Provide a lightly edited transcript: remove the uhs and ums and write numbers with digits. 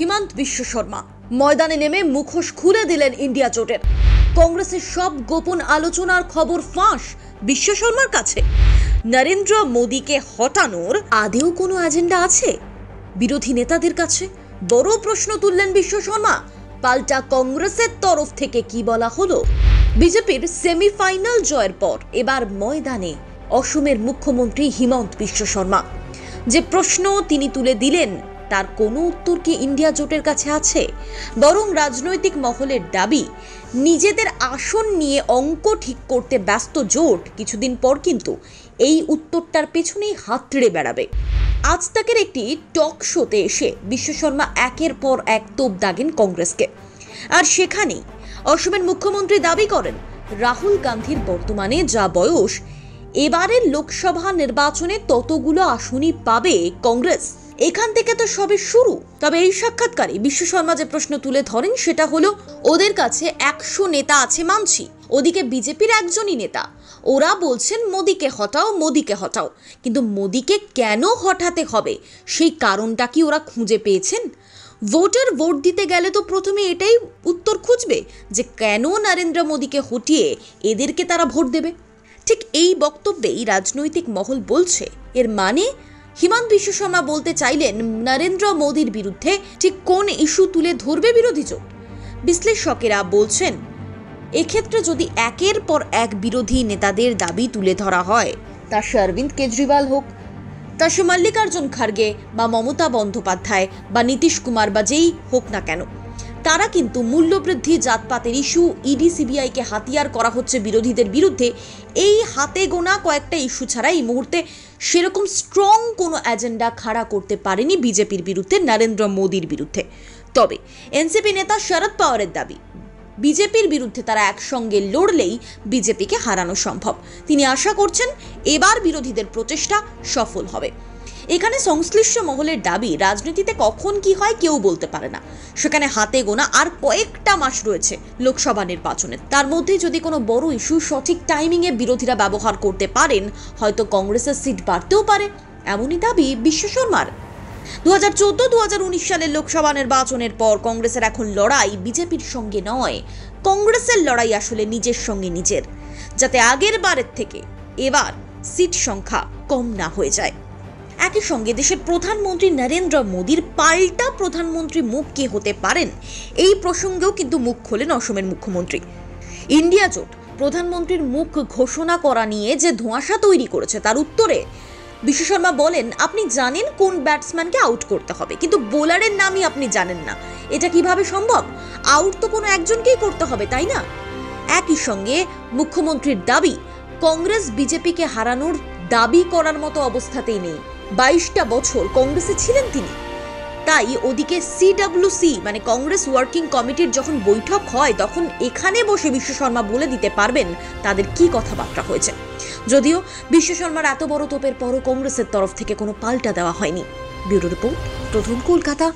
হিমন্ত বিশ্ব শর্মা ময়দানে নেমে মুখোশ খুলে দিলেন ইন্ডিয়া জোটের। কংগ্রেসের সব গোপন আলোচনার খবর ফাঁস বিশ্ব শর্মার কাছে। নরেন্দ্র মোদীকে হটানোর আদেও কোনো এজেন্ডা আছে বিরোধী নেতাদের কাছে? বড় প্রশ্ন তুললেন বিশ্ব শর্মা। পাল্টা কংগ্রেসের তরফ থেকে কি বলা হলো? বিজেপির সেমিফাইনাল জয়ের পর এবার ময়দানে অসমের মুখ্যমন্ত্রী হিমন্ত বিশ্ব শর্মা। যে প্রশ্ন তিনি তুলে দিলেন তার কোনো উত্তর কি ইন্ডিয়া জোটের কাছে আছে? বরং রাজনৈতিক মহলের দাবি, নিজেদের আসন নিয়ে অঙ্ক ঠিক করতে ব্যস্ত জোট কিছুদিন পর কিন্তু এই উত্তরটার পেছনেই হাতড়ে বেড়াবে। আজ তাকের একটি টক শোতে এসে বিশ্ব শর্মা একের পর এক তোপ দাগেন কংগ্রেসকে। আর সেখানেই অসমের মুখ্যমন্ত্রী দাবি করেন, রাহুল গান্ধীর বর্তমানে যা বয়স, এবারের লোকসভা নির্বাচনে ততগুলো আসনই পাবে কংগ্রেস। এখান থেকে তো সবে শুরু। তবে এই সাক্ষাৎকারে বিশ্ব শর্মা যে প্রশ্ন তুলে ধরেন সেটা হলো, ওদের কাছে 100 নেতা আছে মানছি, ওদিকে বিজেপির একজনই নেতা, ওরা বলছেন মোদীকে হটাও, মোদীকে হটাও, কিন্তু মোদীকে কেন হটাতে হবে সেই কারণটা কি ওরা খুঁজে পেয়েছেন? ভোটার ভোট দিতে গেলে তো প্রথমে এটাই উত্তর খুঁজবে যে কেন নরেন্দ্র মোদীকে হটিয়ে এদেরকে তারা ভোট দেবে। ঠিক এই বক্তব্যেই রাজনৈতিক মহল বলছে, এর মানে হিমন্ত বিশ্ব শর্মা বলতে চাইলেন নরেন্দ্র মোদীর বিরুদ্ধে ঠিক কোন ইস্যু তুলে ধরবে বিরোধী জোট। বিশ্লেষকেরা বলছেন, এক্ষেত্রে যদি একের পর এক বিরোধী নেতাদের দাবি তুলে ধরা হয়, তা সে অরবিন্দ কেজরিওয়াল হোক, তা সে মল্লিকার্জুন খার্গে বা মমতা বন্দ্যোপাধ্যায় বা নীতিশ কুমার বা যেই হোক না কেন, তারা কিন্তু মূল্যবৃদ্ধি, জাতপাতের ইস্যু, ইডি সিবিআইকে হাতিয়ার করা হচ্ছে বিরোধীদের বিরুদ্ধে, এই হাতে গোনা কয়েকটা ইস্যু ছাড়া এই মুহূর্তে সেরকম স্ট্রং কোনো এজেন্ডা খাড়া করতে পারেনি বিজেপির বিরুদ্ধে, নরেন্দ্র মোদীর বিরুদ্ধে। তবে এনসিপি নেতা শরদ পাওয়ারের দাবি, বিজেপির বিরুদ্ধে তারা একসঙ্গে লড়লেই বিজেপিকে হারানো সম্ভব। তিনি আশা করছেন এবার বিরোধীদের প্রচেষ্টা সফল হবে। এখানে সংশ্লিষ্ট মহলের দাবি, রাজনীতিতে কখন কি হয় কেউ বলতে পারে না, সেখানে হাতে গোনা আর কয়েকটা মাস রয়েছে লোকসভা নির্বাচনের, তার মধ্যে যদি কোনো বড় ইস্যু সঠিক টাইমিংয়ে বিরোধীরা ব্যবহার করতে পারেন, হয়তো কংগ্রেসের সিট বাড়তেও পারে, এমনই দাবি বিশ্ব শর্মার। 2014-2019 সালের লোকসভা নির্বাচনের পর কংগ্রেসের এখন লড়াই বিজেপির সঙ্গে নয়, কংগ্রেসের লড়াই আসলে নিজের সঙ্গে নিজের, যাতে আগের বারের থেকে এবার সিট সংখ্যা কম না হয়ে যায়। একই সঙ্গে দেশের প্রধানমন্ত্রী নরেন্দ্র মোদীর পাল্টা প্রধানমন্ত্রী মুখ কে হতে পারেন, এই প্রসঙ্গেও কিন্তু মুখ খোলেন অসমের মুখ্যমন্ত্রী। ইন্ডিয়া জোট প্রধানমন্ত্রীর মুখ ঘোষণা করা নিয়ে যে ধোঁয়াশা তৈরি করেছে তার উত্তরে বিশ্ব শর্মা বলেন, আপনি জানেন কোন ব্যাটসম্যানকে আউট করতে হবে, কিন্তু বোলারের নামই আপনি জানেন না, এটা কিভাবে সম্ভব? আউট তো কোনো একজনকেই করতে হবে, তাই না? একই সঙ্গে মুখ্যমন্ত্রীর দাবি, কংগ্রেস বিজেপিকে হারানোর দাবি করার মতো অবস্থাতেই নেই। 22টা বছর কংগ্রেসে ছিলেন তিনি, তাই ওদিকে সিডব্লিউসি মানে কংগ্রেস ওয়ার্কিং কমিটির যখন বৈঠক হয় তখন এখানে বসে বিশ্ব শর্মা বলে দিতে পারবেন তাদের কি কথাবার্তা হয়েছে। যদিও বিশ্ব শর্মার এত বড় তোপের পরও কংগ্রেসের তরফ থেকে কোনো পাল্টা দেওয়া হয়নি। ব্যুরো রিপোর্ট, প্রথম কলকাতা।